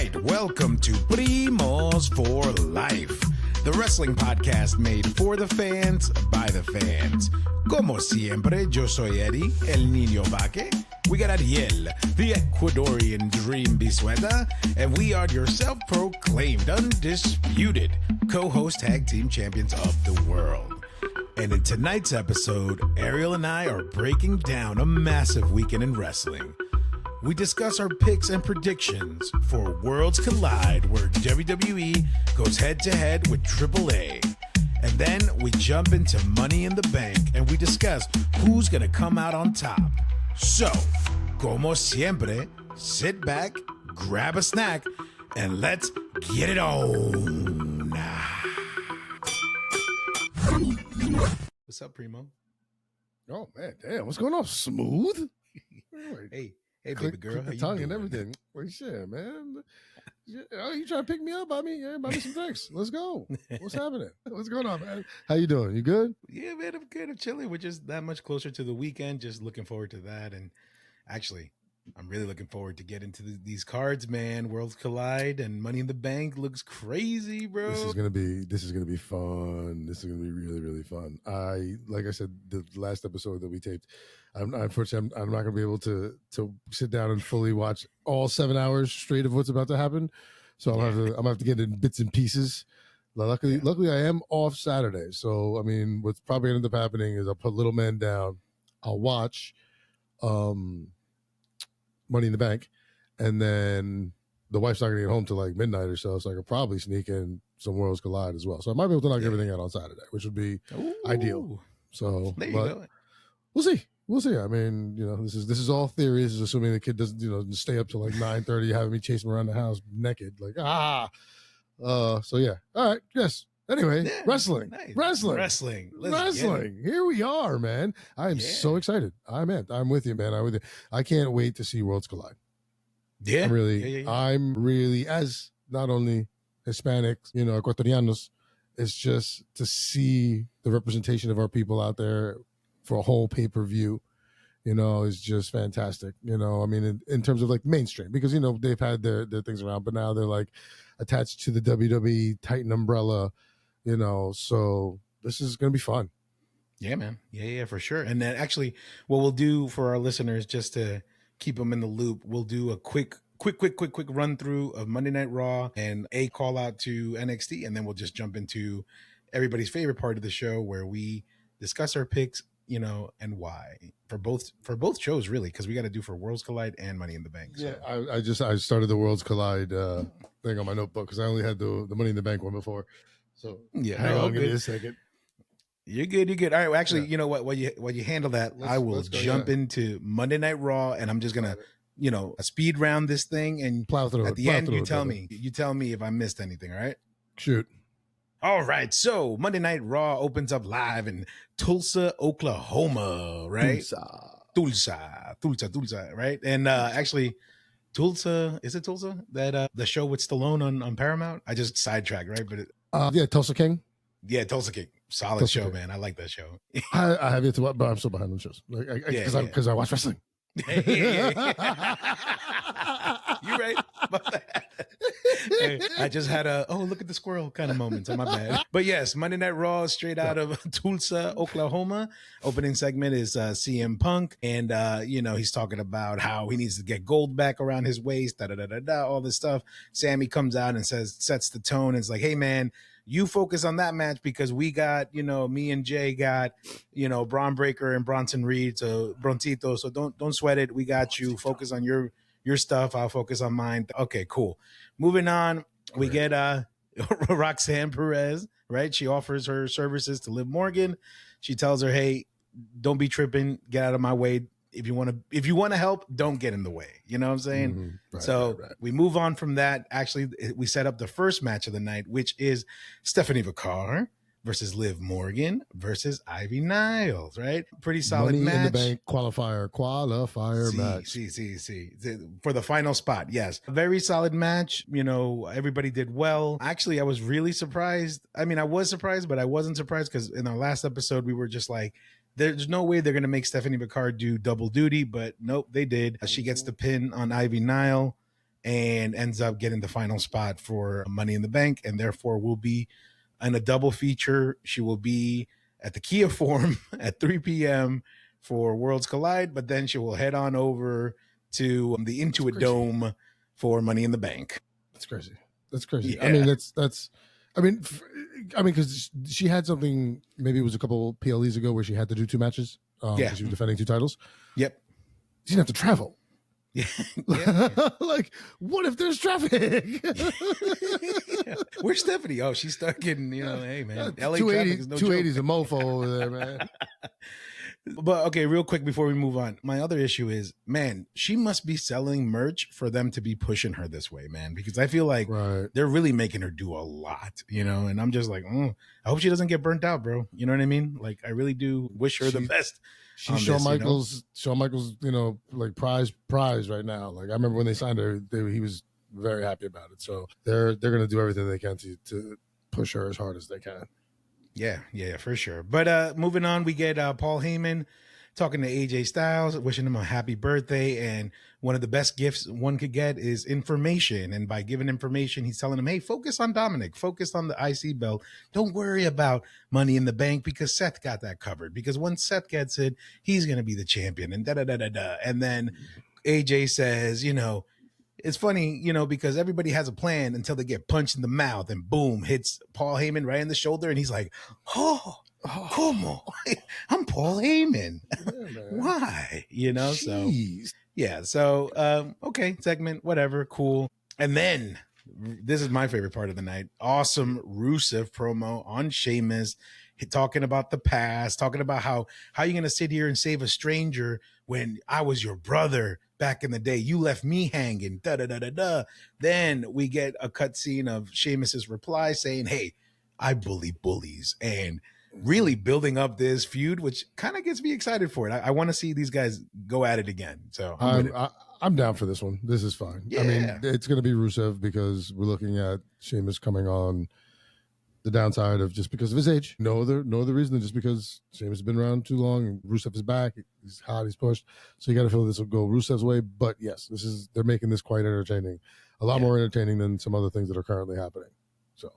right, welcome to Primos for Life, the wrestling podcast made for the fans, by the fans. Como siempre, yo soy Eddie, el niño vaque. We got Ariel, the Ecuadorian dream bisueta, and we are your self-proclaimed, undisputed co-host tag team champions of the world. And in tonight's episode, Ariel and I are breaking down a massive weekend in wrestling. We discuss our picks and predictions for Worlds Collide, where WWE goes head-to-head with AAA. And then we jump into Money in the Bank, and we discuss who's going to come out on top. So, como siempre, sit back, grab a snack, and let's get it on. What's up, Primo? Oh, man, damn. What's going on? Smooth? Hey, baby girl. The tongue and everything. Wait, shit, man. Oh, you trying to pick me up? Buy me some drinks. Let's go. What's happening? What's going on, man? How you doing? You good? Yeah, man, I'm good. I'm chilling. We're just that much closer to the weekend. Just looking forward to that. And actually, I'm really looking forward to get into these cards, man. Worlds Collide and Money in the Bank looks crazy, bro. This is gonna be fun. This is gonna be really, really fun. Like I said, the last episode that we taped, unfortunately, I'm not gonna be able to sit down and fully watch all 7 hours straight of what's about to happen. So I'm gonna have to get in bits and pieces. Luckily, I am off Saturday. So I mean, what's probably gonna end up happening is I'll put Little Man down. I'll watch Money in the Bank, and then the wife's not gonna get home till like midnight or so I could probably sneak in some Worlds Collide as well, so I might be able to knock everything out on Saturday, which would be ideal. So there you go. We'll see. I mean, this is all theories, assuming the kid doesn't stay up till like 9:30 having me chase him around the house naked, like so yeah, all right, yes. Anyway, wrestling. Here we are, man. I am so excited. I'm with you, man. I'm with you. I can't wait to see Worlds Collide. Yeah. I'm really, as not only Hispanics, Ecuatorianos, it's just to see the representation of our people out there for a whole pay-per-view, is just fantastic. I mean, in terms of like mainstream, because, they've had their things around, but now they're like attached to the WWE Titan umbrella. So this is going to be fun. Yeah, man. Yeah, for sure. And then actually what we'll do for our listeners, just to keep them in the loop, we'll do a quick run through of Monday Night Raw and a call out to NXT. And then we'll just jump into everybody's favorite part of the show where we discuss our picks, and why for both shows, really, because we got to do for Worlds Collide and Money in the Bank. So. Yeah, I started the Worlds Collide thing on my notebook because I only had the Money in the Bank one before. So hang on, give me a second. You're good. All right. Well, actually, you know what? While you handle that, I will jump into Monday Night Raw, and I'm just gonna, speed round this thing, and plow through at the end, you tell me if I missed anything. All right. Shoot. All right. So Monday Night Raw opens up live in Tulsa, Oklahoma. Right. Tulsa. Right. And actually. Tulsa, is it Tulsa? That the show with Stallone on Paramount? I just sidetracked, right? But Tulsa King. Yeah, Tulsa King. Solid Tulsa show, King. Man. I like that show. I have it to watch, but I'm still behind the shows. Because I watch wrestling. Yeah. You're right. Hey, I just had look at the squirrel kind of moments. My bad. But yes, Monday Night Raw straight out of Tulsa, Oklahoma. Opening segment is CM Punk. And, he's talking about how he needs to get gold back around his waist, all this stuff. Sammy comes out and sets the tone. And it's like, hey, man, you focus on that match because we got, me and Jay got, Braun Breaker and Bronson Reed, so Broncito. So don't sweat it. We got you. Focus on your stuff. I'll focus on mine. Okay, cool. Moving on, we get Roxanne Perez, right? She offers her services to Liv Morgan. She tells her, hey, don't be tripping. Get out of my way. If you want to help, don't get in the way. You know what I'm saying? Mm-hmm. Right. We move on from that. Actually, we set up the first match of the night, which is Stephanie Vacar versus Liv Morgan versus Ivy Niles, right? Pretty solid match. Money in the Bank qualifier match. See. For the final spot, yes. A very solid match. Everybody did well. Actually, I was really surprised. I mean, I was surprised, but I wasn't surprised because in our last episode, we were just like, there's no way they're going to make Stephanie Vacar do double duty, but nope, they did. She gets the pin on Ivy Nile. and ends up getting the final spot for Money in the Bank, and therefore will be in a double feature. She will be at the Kia Forum at 3 p.m. for Worlds Collide, but then she will head on over to the Intuit Dome for Money in the Bank. That's crazy. That's crazy. Yeah. I mean, because she had something, maybe it was a couple PLEs ago where she had to do 2 matches. Yeah. She was defending 2 titles. Yep. She didn't have to travel. Yeah. Like, what if there's traffic? Where's Stephanie? Oh, she's stuck in, hey, man. LA 280, traffic is no 280 joke. is a mofo over there, man. But okay, real quick before we move on, my other issue is, man, she must be selling merch for them to be pushing her this way, man, because I feel like they're really making her do a lot, and I'm just like, I hope she doesn't get burnt out, bro. You know what I mean? Like, I really do wish her the best. She's Shawn Michaels, like prize right now. Like, I remember when they signed her, he was very happy about it. So they're going to do everything they can to push her as hard as they can. Yeah, for sure. But moving on, we get Paul Heyman talking to AJ Styles, wishing him a happy birthday. And one of the best gifts one could get is information. And by giving information, he's telling him, hey, focus on Dominic, focus on the IC belt. Don't worry about Money in the Bank because Seth got that covered. Because once Seth gets it, he's going to be the champion and da-da-da-da-da. And then AJ says, it's funny, because everybody has a plan until they get punched in the mouth and boom, hits Paul Heyman right in the shoulder. And he's like, come on, I'm Paul Heyman. Yeah, why? Jeez. So, okay, segment, whatever, cool. And then this is my favorite part of the night. Awesome Rusev promo on Sheamus, talking about the past, talking about how you going to sit here and save a stranger when I was your brother back in the day. You left me hanging, da-da-da-da-da. Then we get a cutscene of Sheamus's reply saying, hey, I bully bullies, and really building up this feud, which kind of gets me excited for it. I want to see these guys go at it again. So I'm down for this one. This is fine. Yeah. I mean, it's going to be Rusev because we're looking at Sheamus coming on the downside of just because of his age. No other reason than just because Sheamus has been around too long and Rusev is back. He's hot, he's pushed. So you got to feel this will go Rusev's way. But yes, they're making this quite entertaining. A lot more entertaining than some other things that are currently happening. So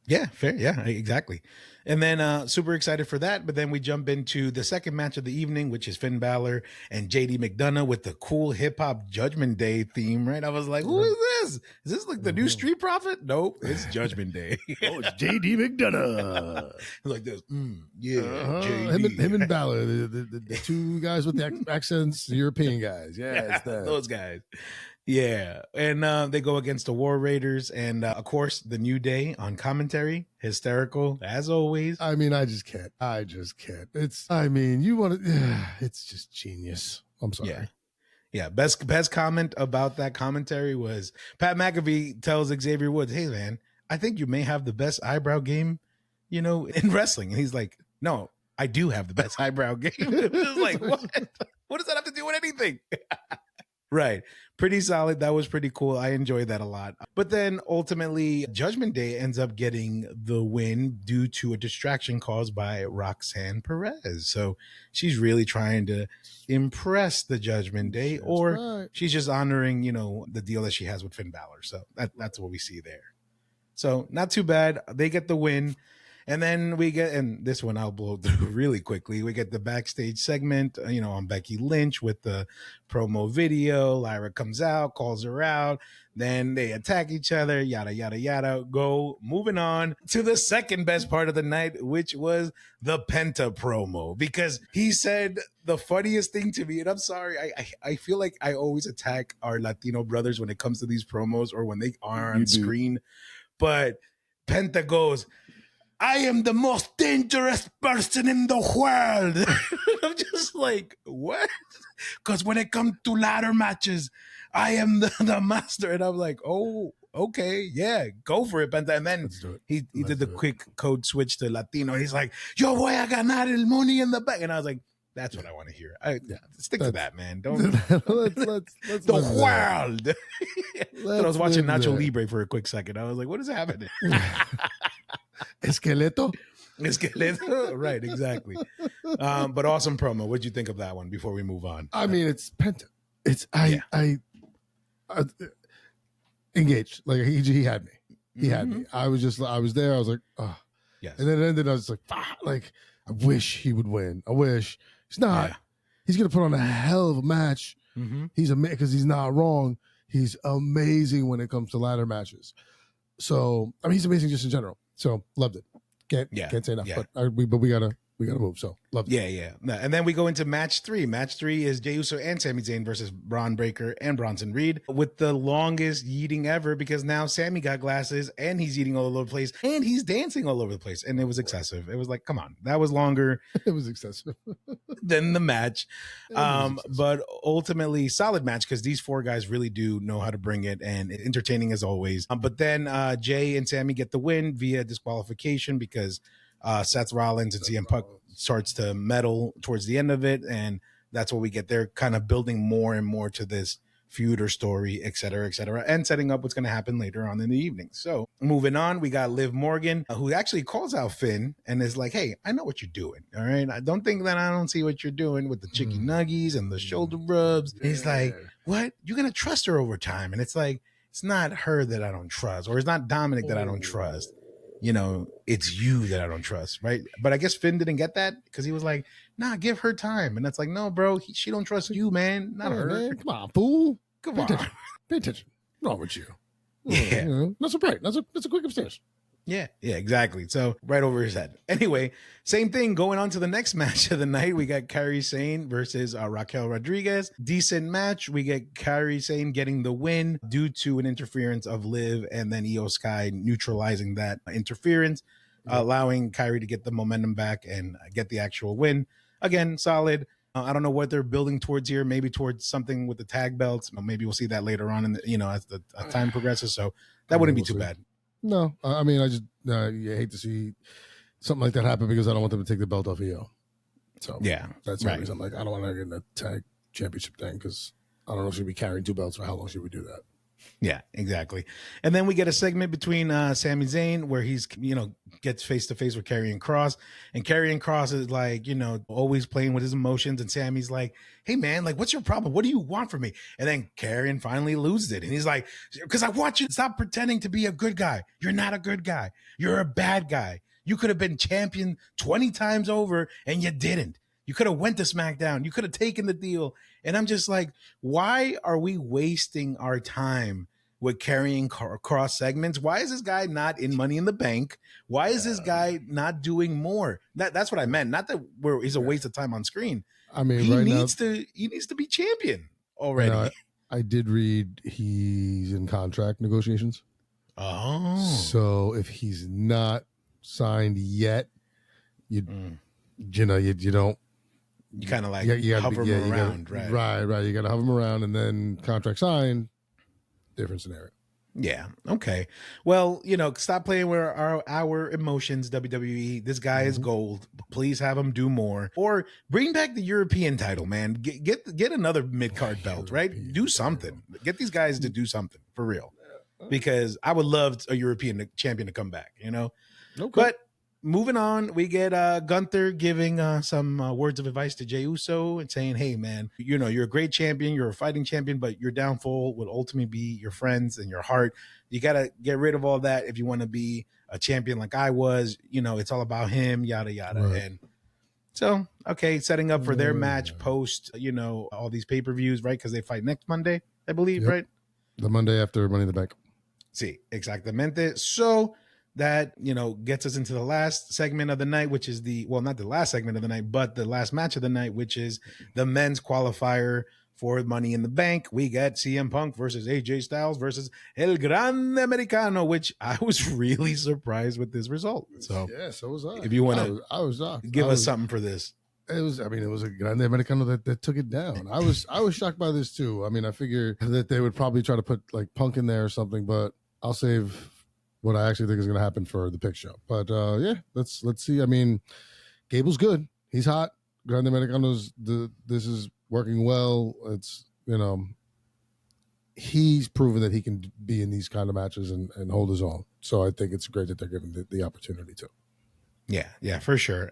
yeah, fair. Yeah, exactly. And then super excited for that. But then we jump into the second match of the evening, which is Finn Balor and JD McDonough with the cool hip hop Judgment Day theme, right? I was like, who is this? Is this like the new Street Profit? Nope, it's Judgment Day. Oh, it's JD McDonough. Like this. JD. Him and Balor, the 2 guys with the accents, European guys. Yeah, it's those guys. Yeah, and they go against the War Raiders and, of course, the New Day on commentary. Hysterical, as always. I mean, I just can't. It's just genius. I'm sorry. Yeah. Best comment about that commentary was Pat McAfee tells Xavier Woods, hey, man, I think you may have the best eyebrow game, in wrestling. And he's like, no, I do have the best eyebrow game. It was like, what? What does that have to do with anything? Right. Pretty solid. That was pretty cool. I enjoyed that a lot. But then ultimately, Judgment Day ends up getting the win due to a distraction caused by Roxanne Perez. So she's really trying to impress the Judgment Day, she's just honoring, the deal that she has with Finn Balor. So that's what we see there. So not too bad. They get the win. And then we get, and this one I'll blow through really quickly. We get the backstage segment, on Becky Lynch with the promo video. Lyra comes out, calls her out. Then they attack each other, yada, yada, yada. Moving on to the second best part of the night, which was the Penta promo. Because he said the funniest thing to me, and I'm sorry, I feel like I always attack our Latino brothers when it comes to these promos or when they are on screen. But Penta goes, I am the most dangerous person in the world. I'm just like, what? Because when it comes to ladder matches, I am the master. And I'm like, oh, okay, yeah, go for it, Penta. And then he did the quick code switch to Latino. He's like, yo voy a ganar el money in the bank. And I was like, that's what I want to hear. Stick to that, man. Don't let's the world. I was watching Nacho Libre for a quick second. I was like, what is happening? Esqueleto, right? Exactly. But awesome promo. What'd you think of that one? Before we move on, I mean, it's Penta. engaged. Like he had me. He had me. Mhm. I was there. I was like, oh. Yes. And then it ended. I was like, I wish he would win. I wish he's not. Yeah. He's gonna put on a hell of a match. Mm-hmm. He's because he's not wrong. He's amazing when it comes to ladder matches. So I mean, he's amazing just in general. So loved it. Can't say enough. Yeah. But we gotta move. So loved it. Yeah. No, and then we go into match 3. Match 3 is Jey Uso and Sami Zayn versus Braun Breaker and Bronson Reed with the longest yeeting ever, because now Sami got glasses and he's yeeting all over the place and he's dancing all over the place, and it was excessive. It was like, come on, that was longer It was excessive. than the match. excessive. But ultimately solid match, because these 4 guys really do know how to bring it, and entertaining as always. But then Jay and Sami get the win via disqualification, because Seth Rollins and CM Punk starts to meddle towards the end of it, and that's what we get. They're kind of building more and more to this feud or story, et cetera, and setting up what's going to happen later on in the evening. So moving on, we got Liv Morgan, who actually calls out Finn and is like, hey, I know what you're doing. All right. I don't think that I don't see what you're doing with the chicky nuggies and the shoulder rubs. And he's like, what? You're going to trust her over time. And it's like, it's not her that I don't trust, or it's not Dominic that I don't trust. You know, it's you that I don't trust, right? But I guess Finn didn't get that, because he was like, nah, give her time. And that's like, no, bro, she don't trust you, man. Not her. Man, come on, fool. Come Pay on. attention. Pay attention. What's wrong with you? Yeah. You know, not so bright. That's a quick upstairs. Yeah, exactly. So right over his head. Anyway, same thing going on to the next match of the night. We got Kairi Sane versus Raquel Rodriguez. Decent match. We get Kairi Sane getting the win due to an interference of Liv, and then Io Sky neutralizing that interference, allowing Kairi to get the momentum back and get the actual win. Again, solid. I don't know what they're building towards here. Maybe towards something with the tag belts. Maybe we'll see that later on, as the time progresses. So that wouldn't be too bad. No, I mean, I just you hate to see something like that happen, because I don't want them to take the belt off EO. So yeah, that's right. the reason. I'm like, I don't want to get in the tag championship thing, because I don't know if she'll be carrying 2 belts for how long should we do that. Yeah, exactly. And then we get a segment between Sami Zayn where he's, gets face to face with Karrion Kross, and Karrion Kross is like, always playing with his emotions. And Sammy's like, hey man, like, what's your problem? What do you want from me? And then Karrion finally loses it. And he's like, because I want you to stop pretending to be a good guy. You're not a good guy. You're a bad guy. You could have been champion 20 times over and you didn't. You could have went to SmackDown. You could have taken the deal. And I'm just like, why are we wasting our time with Karrion Kross segments? Why is this guy not in Money in the Bank? Why is this guy not doing more? That's what I meant. Not that he's a waste of time on screen. I mean, he right needs now, he needs to be champion already. I did read he's in contract negotiations. Oh, so if he's not signed yet, you don't. You kind of like you hover him around, right? Right. You got to hover him around, and then contract signed, different scenario. Yeah. Okay. Well, stop playing with our emotions, WWE. This guy is gold. Please have him do more, or bring back the European title, man. Get another mid-card belt, right? Do something. Get these guys to do something for real, because I would love a European champion to come back. Okay. But moving on, we get Gunther giving some words of advice to Jey Uso and saying, hey, man, you're a great champion. You're a fighting champion, but your downfall will ultimately be your friends and your heart. You got to get rid of all that if you want to be a champion like I was. It's all about him, yada, yada. Right. And so, okay, setting up for their match post, all these pay-per-views, right? Because they fight next Monday, I believe, right? The Monday after Money in the Bank. Sí, exactamente. So that, gets us into the last segment of the night, which is not the last segment of the night, but the last match of the night, which is the men's qualifier for Money in the Bank. We got CM Punk versus AJ Styles versus El Grande Americano, which I was really surprised with this result. So yeah, so was I. If you want to give us something for this. It was a Grande Americano that took it down. I was shocked by this too. I mean, I figured that they would probably try to put like Punk in there or something, but I'll save what I actually think is going to happen for the pick show. But let's see. I mean, Gable's good. He's hot. Grande Americano's this is working well. It's he's proven that he can be in these kind of matches and hold his own. So I think it's great that they're giving the opportunity to. Yeah, for sure.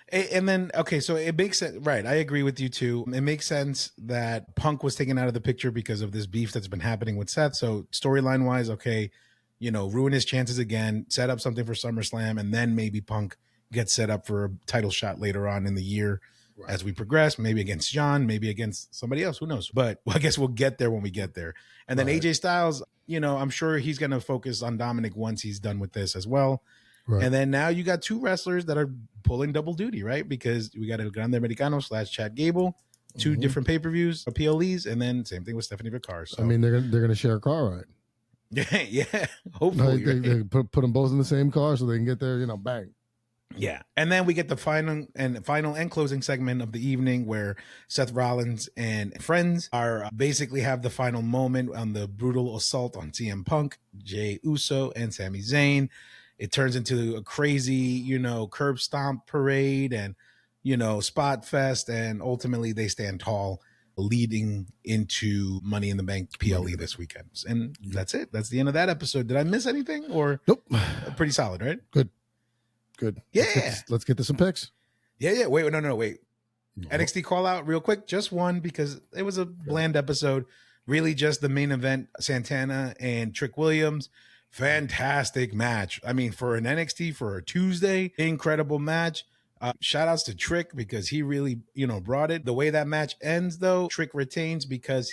And then, okay, so it makes sense. Right. I agree with you too. It makes sense that Punk was taken out of the picture because of this beef that's been happening with Seth. So storyline wise, okay, ruin his chances again, set up something for SummerSlam, and then maybe Punk gets set up for a title shot later on in the year as we progress, maybe against John, maybe against somebody else, who knows? But I guess we'll get there when we get there. And then AJ Styles, I'm sure he's going to focus on Dominic once he's done with this as well. Right. And then now you got two wrestlers that are pulling double duty, right? Because we got El Grande Americano / Chad Gable, two different pay-per-views, PLEs, and then same thing with Stephanie Vicar. So I mean, they're gonna share a car ride. Yeah. Hopefully, they put them both in the same car so they can get there, bang. Yeah. And then we get the final and closing segment of the evening where Seth Rollins and friends are basically have the final moment on the brutal assault on CM Punk, Jey Uso, and Sami Zayn. It turns into a crazy, curb stomp parade and, spot fest. And ultimately they stand tall leading into Money in the Bank PLE this weekend. And that's it. That's the end of that episode. Did I miss anything or nope? Pretty solid, right? Good. Yeah. Let's get to some picks. Yeah. Wait, no. NXT call out real quick. Just one because it was a bland episode. Really just the main event, Santana and Trick Williams. Fantastic match. I mean, for an NXT for a Tuesday, incredible match. Shout outs to Trick because he really, brought it. The way that match ends, though, Trick retains because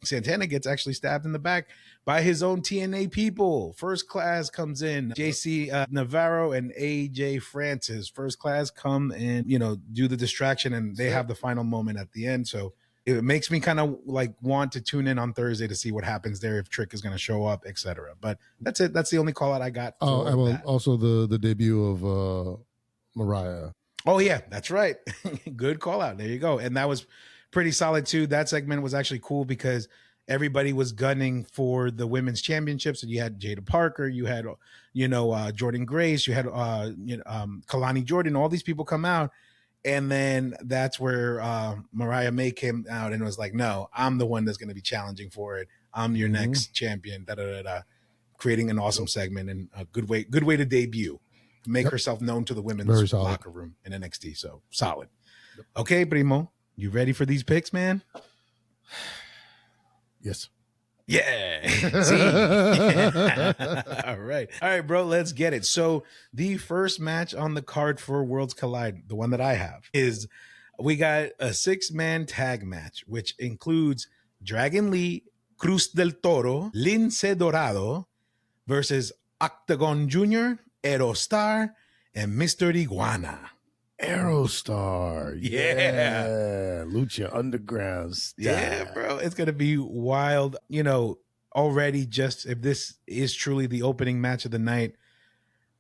Santana gets actually stabbed in the back by his own TNA people. First Class comes in. JC Navarro and AJ Francis. First Class come and, do the distraction, and they have the final moment at the end. So it makes me kind of want to tune in on Thursday to see what happens there, if Trick is going to show up, etc. But that's it. That's the only call out I got. Also the debut of Mariah. Oh yeah, that's right. Good call out. There you go. And that was pretty solid too. That segment was actually cool because everybody was gunning for the women's championships. And you had Jada Parker, you had, Jordan Grace, you had, Kalani Jordan, all these people come out. And then that's where Mariah May came out and was like, no, I'm the one that's going to be challenging for it. I'm your next champion, creating an awesome segment and a good way to debut. Make herself known to the women's locker room in NXT. So solid. Okay, Primo, you ready for these picks, man? Yes. Yeah. See? All right, bro, let's get it. So the first match on the card for Worlds Collide, the one that I have, is we got a 6-man tag match, which includes Dragon Lee, Cruz del Toro, Lince Dorado versus Octagon Jr., Aerostar, and Mr. Iguana. Aerostar. Yeah. Lucha Underground style. Yeah, bro. It's going to be wild. Already just if this is truly the opening match of the night,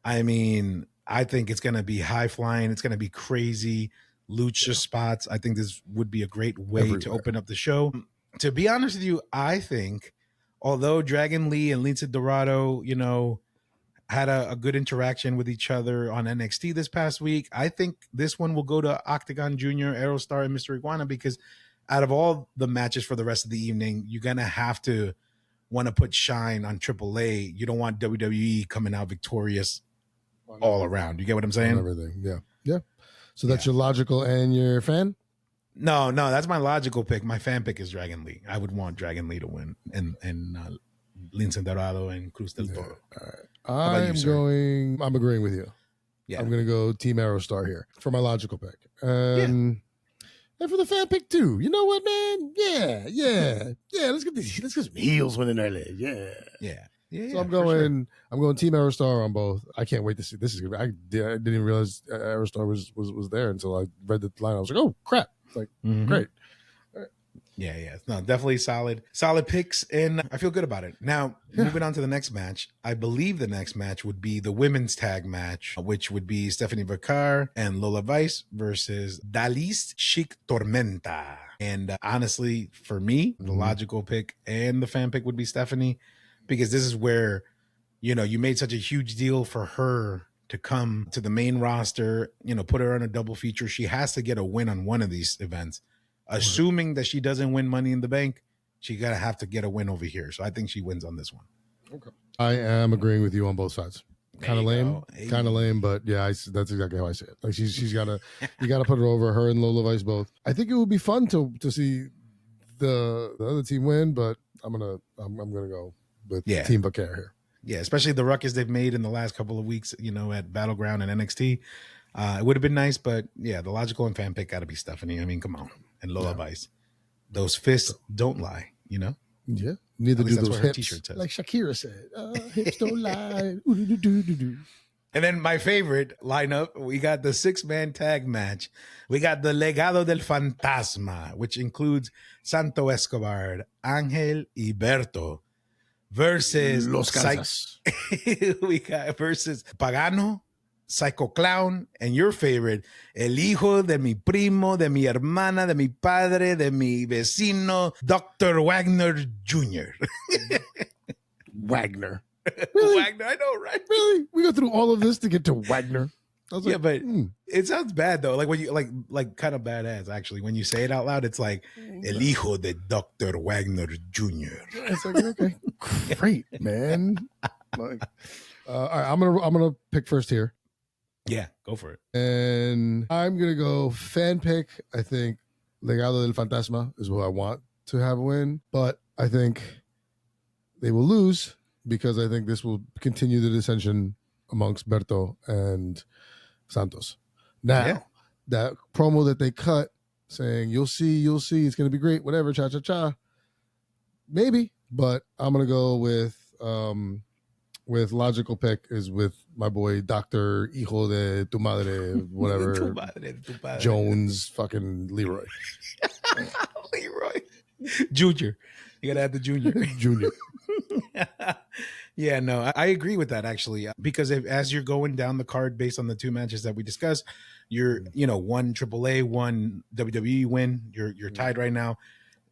I mean, I think it's going to be high flying. It's going to be crazy lucha spots. I think this would be a great way to open up the show. To be honest with you, I think although Dragon Lee and Lince Dorado, had a good interaction with each other on NXT this past week, I think this one will go to Octagon Jr., Aerostar, and Mr. Iguana because out of all the matches for the rest of the evening, you're going to have to want to put shine on AAA. You don't want WWE coming out victorious all around. You get what I'm saying? Everything. Yeah. So that's your logical and your fan? No, that's my logical pick. My fan pick is Dragon Lee. I would want Dragon Lee to win and Lince Dorado and Cruz del Toro. All right. I'm agreeing with you. Yeah. I'm going to go Team Aerostar here for my logical pick. And for the fan pick too. You know what, man? Yeah. Let's get some heels winning early. Yeah. So I'm going Team Aerostar on both. I can't wait to see this. I didn't even realize Aerostar was there until I read the line. I was like, oh crap. It's like great. Yeah. No, definitely solid picks, and I feel good about it. Now, moving on to the next match, I believe the next match would be the women's tag match, which would be Stephanie Vicar and Lola Vice versus Dalis Chic Tormenta. And honestly, for me, the logical pick and the fan pick would be Stephanie, because this is where, you made such a huge deal for her to come to the main roster, put her on a double feature. She has to get a win on one of these events. Assuming that she doesn't win Money in the Bank, she gotta have to get a win over here. So I think she wins on this one. Okay. I am agreeing with you on both sides. kind of lame, kind of lame, but yeah, that's exactly how I see it. Like she's gotta, you gotta put her over. Her and Lola Vice both. I think it would be fun to see the other team win, but I'm gonna go with Team Vaquer here. Yeah, especially the ruckus they've made in the last couple of weeks, at Battleground and NXT. It would have been nice, but yeah, the logical and fan pick got to be Stephanie. I mean, come on, and Lola Vice. Those fists don't lie, Yeah, neither do those hips. Like Shakira said, hips don't lie. And then my favorite lineup, we got the 6-man tag match. We got the Legado del Fantasma, which includes Santo Escobar, Angel y Berto versus Los Casas. We got versus Pagano, Psycho Clown, and your favorite, el hijo de mi primo, de mi hermana, de mi padre, de mi vecino, Dr. Wagner Jr. Wagner. Really? Wagner, I know, right? Really? We go through all of this to get to Wagner. I was like, but it sounds bad though. Like when you like kind of badass actually. When you say it out loud, it's like el hijo de Dr. Wagner Jr. It's like, okay, great, man. Like, all right, I'm gonna pick first here. Yeah, go for it. And I'm gonna go fan pick. I think Legado del Fantasma is who I want to have win, but I think they will lose because I think this will continue the dissension amongst Berto and Santos. Now, that promo that they cut saying, you'll see, it's going to be great, whatever, cha-cha-cha, maybe, but I'm going to go with logical pick is with my boy, Dr. Hijo de tu madre, whatever, tu padre. Jones, fucking Leroy. Leroy. Junior. You got to add the junior. Junior. Yeah, no, I agree with that actually, because as you're going down the card based on the two matches that we discussed, you're one AAA, one WWE win. You're tied right now,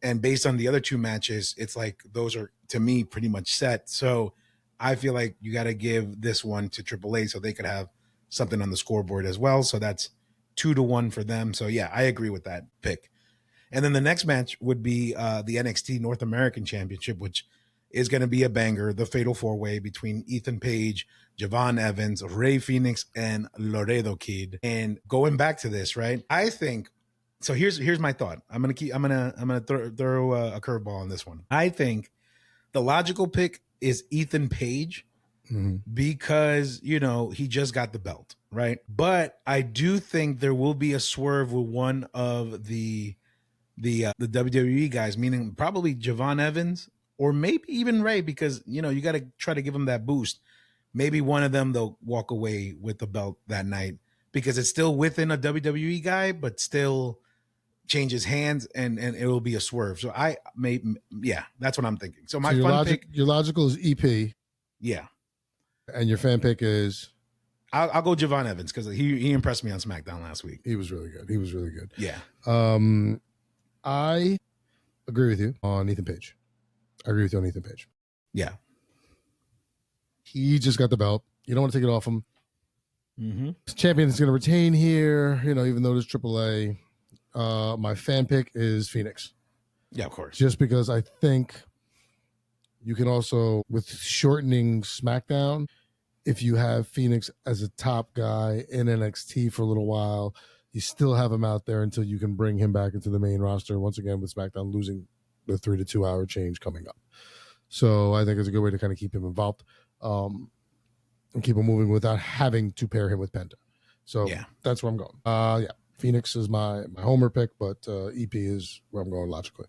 and based on the other two matches, it's like those are to me pretty much set. So I feel like you got to give this one to AAA so they could have something on the scoreboard as well. So that's 2-1 for them. So yeah, I agree with that pick. And then the next match would be the NXT North American Championship, which is going to be a banger, the Fatal 4-Way between Ethan Page, Javon Evans, Rey Fenix, and Laredo Kid. And going back to this, right? I think so. Here's my thought. I'm gonna throw a curveball on this one. I think the logical pick is Ethan Page because he just got the belt, right? But I do think there will be a swerve with one of the WWE guys, meaning probably Javon Evans. Or maybe even Ray, because, you got to try to give them that boost. Maybe one of them, they'll walk away with the belt that night because it's still within a WWE guy, but still changes hands and it will be a swerve. So that's what I'm thinking. So my pick. Your logical is EP. Yeah. And your fan pick is? I'll go Javon Evans because he impressed me on SmackDown last week. He was really good. Yeah. I agree with you on Ethan Page. Yeah. He just got the belt. You don't want to take it off him. Mm-hmm. Champion is going to retain here, even though there's AAA. My fan pick is Phoenix. Yeah, of course. Just because I think you can also, with shortening SmackDown, if you have Phoenix as a top guy in NXT for a little while, you still have him out there until you can bring him back into the main roster. Once again, with SmackDown losing the 3 to 2 hour change coming up. So I think it's a good way to kind of keep him involved and keep him moving without having to pair him with Penta. So that's where I'm going. Phoenix is my homer pick, but EP is where I'm going logically.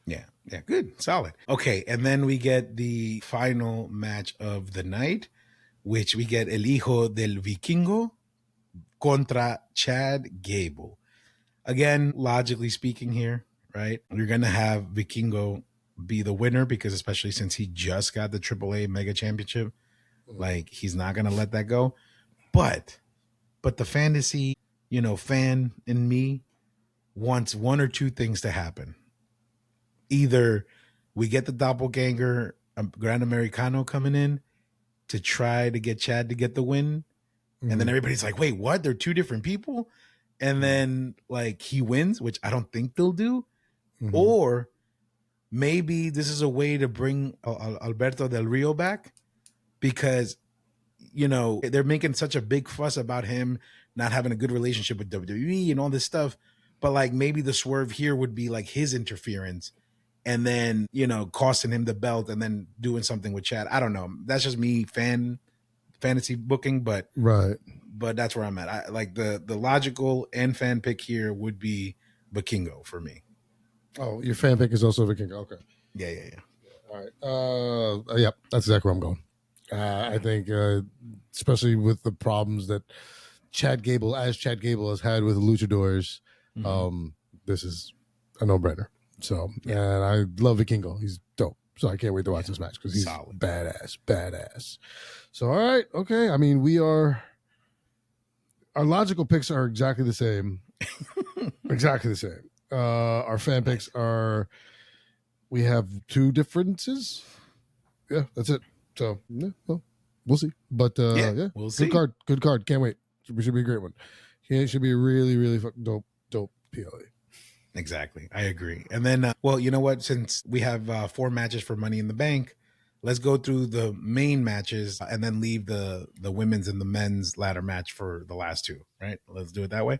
Yeah, good, solid. Okay, and then we get the final match of the night, which we get El Hijo del Vikingo contra Chad Gable. Again, logically speaking here, right? You're going to have Vikingo be the winner because especially since he just got the AAA Mega Championship, like he's not going to let that go. But the fantasy, fan in me wants one or two things to happen. Either we get the doppelganger Grand Americano coming in to try to get Chad to get the win. And then everybody's like, wait, what? They're two different people? And then like he wins, which I don't think they'll do. Or maybe this is a way to bring Alberto Del Rio back because they're making such a big fuss about him not having a good relationship with WWE and all this stuff. But like maybe the swerve here would be like his interference and then, costing him the belt and then doing something with Chad. I don't know. That's just me fantasy booking, but Right. but that's where I'm at. I like the logical and fan pick here would be Vikingo for me. Oh, your fan pick is also Vikingo. Okay. Yeah. All right. Yeah, that's exactly where I'm going. I think, especially with the problems that Chad Gable has had with luchadors, this is a no-brainer. So, and I love Vikingo. He's dope. So I can't wait to watch this match because he's solid. Badass. So, all right. Okay. I mean, our logical picks are exactly the same. Exactly the same. Our fan picks we have two differences. Yeah, that's it. So, yeah, well, we'll see. But, yeah, we'll see. Good card. Can't wait. It should be a great one. It should be a really, really fucking dope PLE. Exactly. I agree. And then, well, you know what? Since we have 4 matches for Money in the Bank, let's go through the main matches and then leave the women's and the men's ladder match for the last 2, right? Let's do it that way.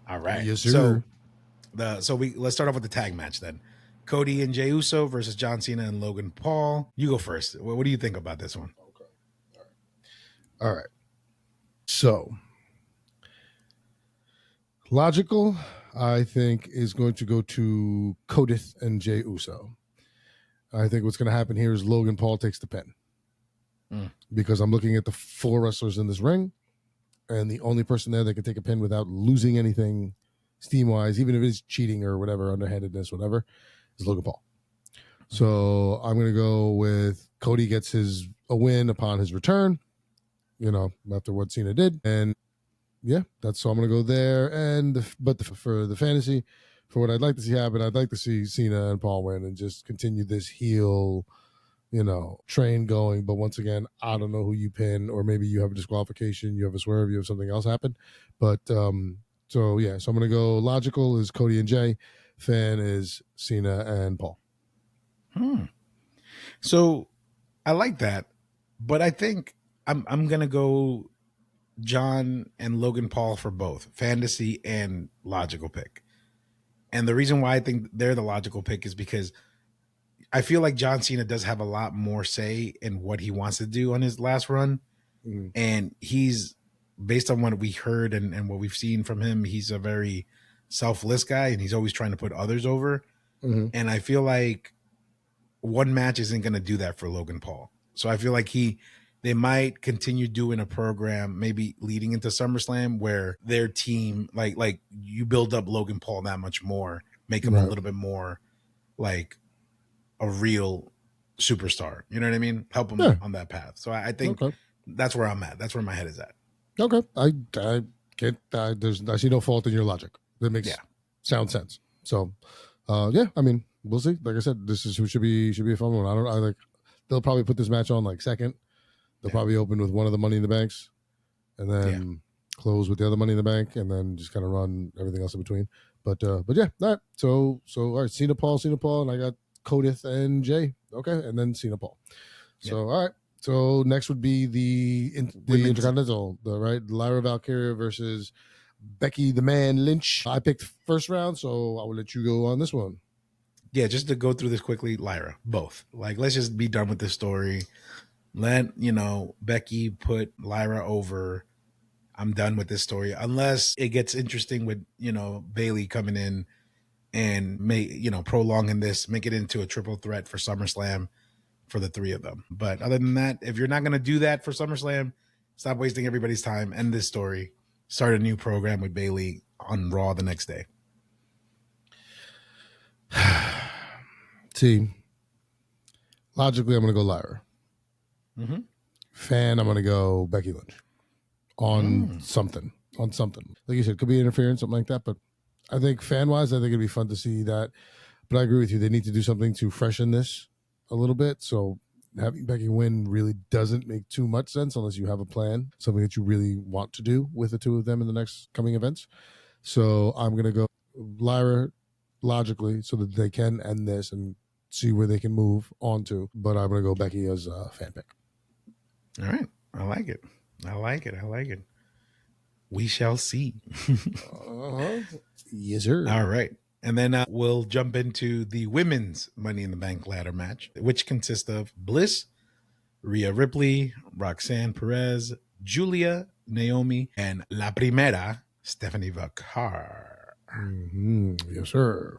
All right. Yes, sir. So let's start off with the tag match then. Cody and Jey Uso versus John Cena and Logan Paul. You go first. What do you think about this one? Okay. All right. So, logical, I think, is going to go to Codith and Jey Uso. I think what's going to happen here is Logan Paul takes the pin. Because I'm looking at the 4 wrestlers in this ring, and the only person there that can take a pin without losing anything steam-wise, even if it's cheating or whatever, underhandedness, whatever, is Logan Paul. So I'm going to go with Cody gets a win upon his return, after what Cena did. And yeah, so I'm going to go there. And for the fantasy, for what I'd like to see happen, I'd like to see Cena and Paul win and just continue this heel, train going. But once again, I don't know who you pin, or maybe you have a disqualification, you have a swerve, you have something else happen. But so I'm going to go logical is Cody and Jay. Fan is Cena and Paul. So I like that, but I think I'm gonna go John and Logan Paul for both fantasy and logical pick. And the reason why I think they're the logical pick is because I feel like John Cena does have a lot more say in what he wants to do on his last run. And he's, based on what we heard and what we've seen from him, he's a very selfless guy and he's always trying to put others over. And I feel like one match isn't going to do that for Logan Paul. So I feel like they might continue doing a program maybe leading into SummerSlam where their team, like you build up Logan Paul that much more, make him a little bit more like a real superstar. You know what I mean? Help him on that path. So I think that's where I'm at. That's where my head is at. Okay. I can't, I see no fault in your logic. That makes sound sense. So, I mean, we'll see. Like I said, this should be a fun one. They'll probably put this match on like second. They'll probably open with one of the Money in the Banks and then close with the other Money in the Bank and then just kind of run everything else in between. But yeah, all right. So all right, Cena Paul, and I got Codith and Jay. Okay, and then Cena Paul. So all right. So next would be the Intercontinental, right? Lyra Valkyria versus Becky the Man Lynch. I picked first round, so I will let you go on this one. Yeah, just to go through this quickly, Lyra, both. Like, let's just be done with this story. Let, Becky put Lyra over. I'm done with this story. Unless it gets interesting with, Bailey coming in and prolonging this, make it into a triple threat for SummerSlam for the 3 of them. But other than that, if you're not going to do that for SummerSlam, stop wasting everybody's time. End this story. Start a new program with Bailey on Raw the next day. See, logically, I'm going to go Lyra. Fan, I'm going to go Becky Lynch on something. Like you said, could be interference, something like that. But I think fan-wise, I think it'd be fun to see that. But I agree with you. They need to do something to freshen this a little bit. So having Becky win really doesn't make too much sense unless you have a plan, something that you really want to do with the 2 of them in the next coming events. So I'm going to go Lyra logically so that they can end this and see where they can move on to. But I'm going to go Becky as a fan pick. All right. I like it. I like it. I like it. We shall see. Yes, sir. All right. And then we'll jump into the women's Money in the Bank ladder match, which consists of Bliss, Rhea Ripley, Roxanne Perez, Julia, Naomi, and La Primera, Stephanie Vacar. Yes, sir.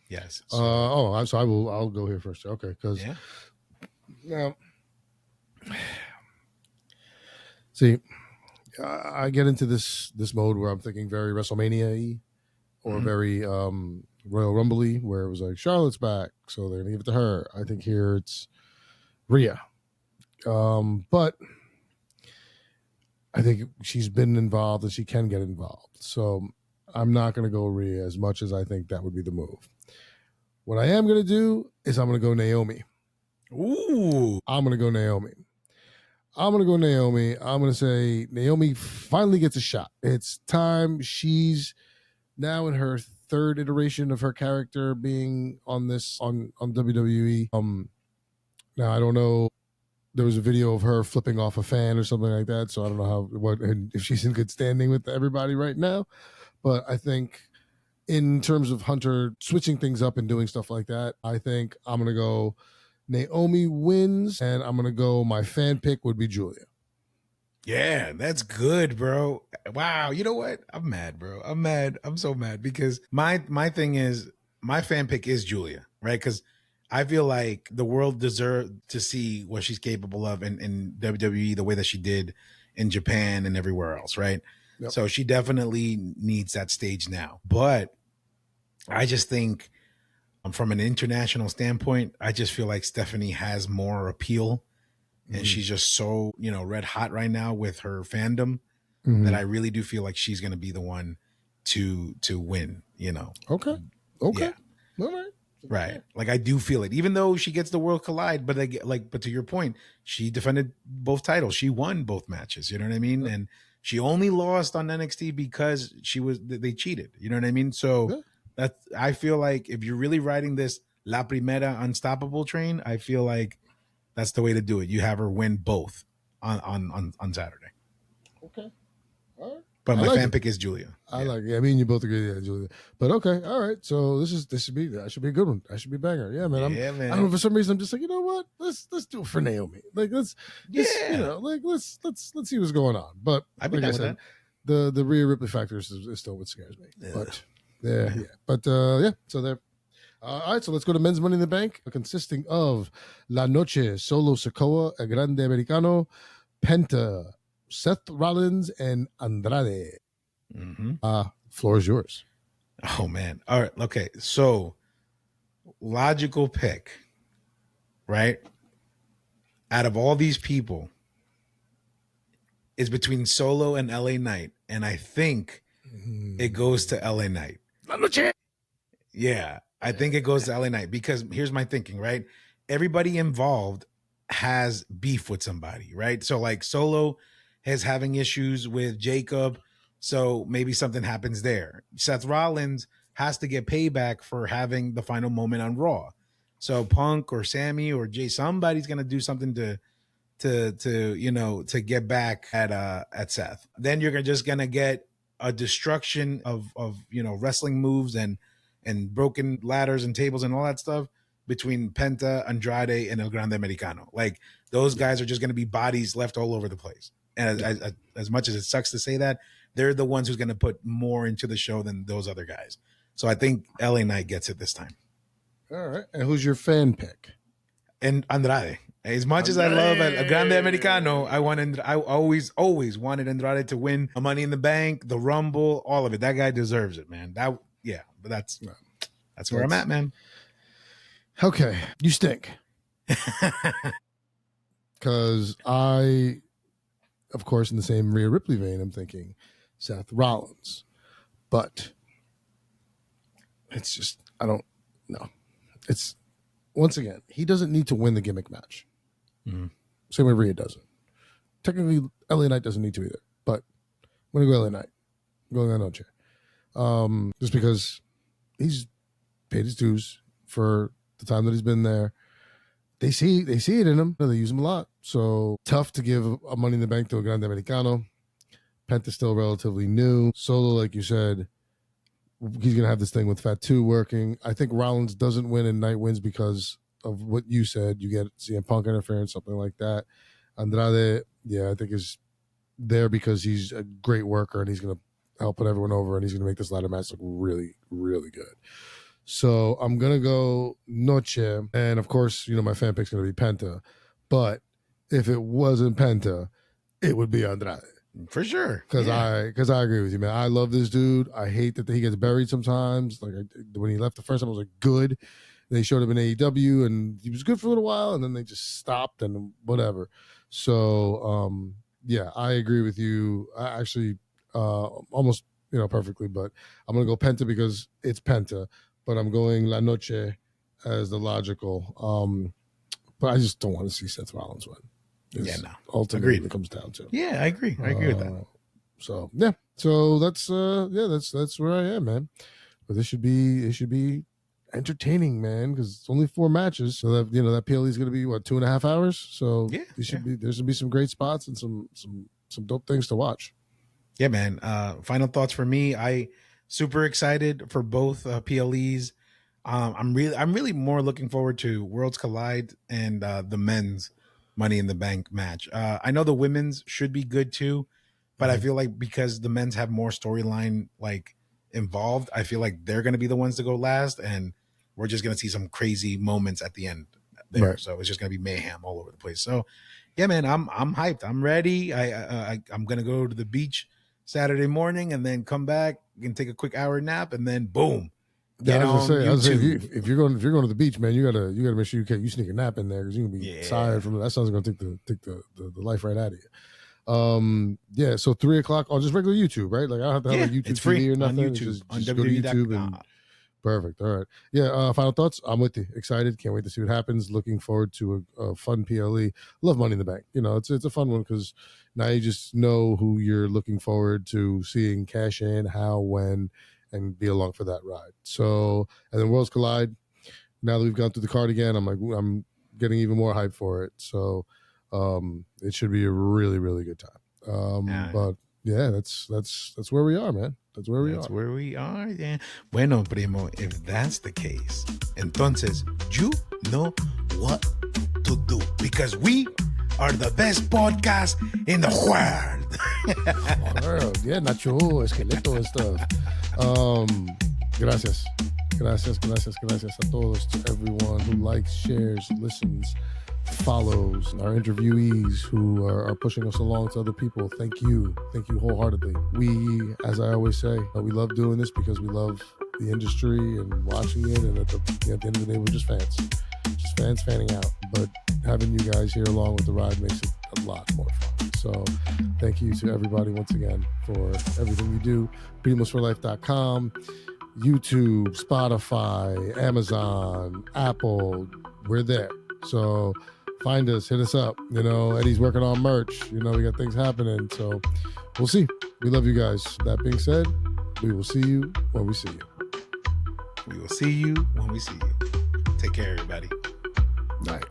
Yes. So I'll go here first. Okay, because now, see, I get into this mode where I'm thinking very WrestleMania-y or very Royal Rumble-y, where it was like Charlotte's back, so they're gonna give it to her. I think here it's Rhea, but I think she's been involved and she can get involved. So I'm not gonna go Rhea as much as I think that would be the move. What I am gonna do is I'm gonna go Naomi. Ooh. I'm gonna go Naomi. I'm going to say Naomi finally gets a shot. It's time. She's now in her third iteration of her character being on WWE. Now I don't know. There was a video of her flipping off a fan or something like that. So I don't know if she's in good standing with everybody right now. But I think in terms of Hunter switching things up and doing stuff like that, I think I'm going to go Naomi wins, and I'm going to go, my fan pick would be Julia. Yeah, that's good, bro. Wow. You know what? I'm mad, bro. I'm mad. I'm so mad because my thing is, my fan pick is Julia, right? Because I feel like the world deserves to see what she's capable of in WWE the way that she did in Japan and everywhere else, right? Yep. So she definitely needs that stage now. But I just think from an international standpoint, I just feel like Stephanie has more appeal, and she's just so, red hot right now with her fandom that I really do feel like she's going to be the one to win, Okay. Yeah. All right. Right. Like I do feel it, even though she gets the World Collide, but but to your point, she defended both titles. She won both matches. You know what I mean? Yeah. And she only lost on NXT because they cheated. You know what I mean? So I feel like if you're really riding this La Primera unstoppable train, I feel like that's the way to do it. You have her win both on Saturday. Okay. All right. But my fan pick is Julia. I like it. I mean, you both agree, Julia. But okay, all right. So that should be a good one. That should be a banger. Yeah, man. Man. I don't know, for some reason I'm just like, you know what? Let's do it for Naomi. Like let's see what's going on. But I'd be down with that. The Rhea Ripley factor is still what scares me. Yeah. But yeah. But so there. All right, so let's go to men's Money in the Bank, consisting of La Noche, Solo Sikoa, El Grande Americano, Penta, Seth Rollins, and Andrade. Floor is yours. Oh, man. All right. Okay. So, logical pick, right? Out of all these people, is between Solo and LA Knight. And I think it goes to LA Knight. La Noche. Yeah. I think it goes to LA Knight because here's my thinking, right? Everybody involved has beef with somebody, right? So like Solo is having issues with Jacob, so maybe something happens there. Seth Rollins has to get payback for having the final moment on Raw. So Punk or Sammy or Jay, somebody's gonna do something to get back at Seth. Then you're just gonna get a destruction of wrestling moves and broken ladders and tables and all that stuff between Penta, Andrade, and El Grande Americano. Like those guys are just going to be bodies left all over the place. And as much as it sucks to say that, they're the ones who's going to put more into the show than those other guys. So I think LA Knight gets it this time. All right. And who's your fan pick? And Andrade. As much as I love El Grande Americano, I always wanted Andrade to win a Money in the Bank, the Rumble, all of it. That guy deserves it, man. But that's where I'm at, man. Okay, you stink. Because I, of course, in the same Rhea Ripley vein, I'm thinking Seth Rollins. But it's just, I don't know. It's, once again, he doesn't need to win the gimmick match. Same way Rhea doesn't. Technically, LA Knight doesn't need to either. But I'm going to go LA Knight. I'm going on Noche. Just because he's paid his dues for the time that he's been there. they see it in him. They use him a lot. So tough to give a Money in the Bank to a Grande Americano. Penta's still relatively new. Solo, like you said, he's going to have this thing with Fatu working. I think Rollins doesn't win and Knight wins because of what you said. You get CM Punk interference, something like that. Andrade, I think is there because he's a great worker and he's going to help put everyone over and he's going to make this ladder match look really, really good. So I'm going to go Noche. And of course, my fan pick's going to be Penta. But if it wasn't Penta, it would be Andrade. For sure. Because I agree with you, man. I love this dude. I hate that he gets buried sometimes. Like when he left the first time, I was like, good. They showed him in AEW, and he was good for a little while, and then they just stopped and whatever. So, I agree with you. I actually almost, perfectly, but I'm going to go Penta because it's Penta, but I'm going La Noche as the logical. But I just don't want to see Seth Rollins win. Ultimately, it comes down to. Yeah, I agree. I agree with that. So that's where I am, man. But it should be entertaining, man, because it's only 4 matches. So that that PLE is going to be 2.5 hours. So there's going to be some great spots and some dope things to watch. Yeah, man. Final thoughts for me. I super excited for both PLEs. I'm really more looking forward to Worlds Collide and the men's Money in the Bank match. I know the women's should be good too, but I feel like because the men's have more storyline involved, I feel like they're going to be the ones to go last, and we're just going to see some crazy moments at the end there. Right. So it's just going to be mayhem all over the place. So yeah, man, I'm hyped. I'm ready. I'm going to go to the beach Saturday morning and then come back and take a quick hour nap and then boom. I was gonna say if you're going to the beach, man, you gotta make sure you sneak a nap in there because you're gonna be tired from it. That sounds gonna take the life right out of you. So 3:00 on just regular YouTube, right? Like I don't have to have a YouTube it's free TV or nothing. On YouTube, just go to YouTube and perfect. All right. Yeah. Final thoughts. I'm with you. Excited. Can't wait to see what happens. Looking forward to a fun PLE. Love Money in the Bank. It's a fun one because now you just know who you're looking forward to seeing cash in, how, when, and be along for that ride. So, and then Worlds Collide. Now that we've gone through the card again, I'm getting even more hyped for it. So, it should be a really, really good time. But yeah, that's where we are, man. That's where we are. Yeah. Bueno, primo, if that's the case, entonces you know what to do because we are the best podcast in the world. Yeah, Nacho, Esqueleto and stuff. Gracias a todos, to everyone who likes, shares, listens, follows, our interviewees who are pushing us along to other people. Thank you wholeheartedly. We, as I always say, we love doing this because we love the industry and watching it, and at the end of the day, we're just fans fanning out. But having you guys here along with the ride makes it a lot more fun. So thank you to everybody once again for everything you do. PrimosForLife.com, YouTube, Spotify, Amazon, Apple, we're there. So find us, hit us up. Eddie's working on merch. We got things happening. So we'll see. We love you guys. That being said, we will see you when we see you. We will see you when we see you. Take care, everybody. Night.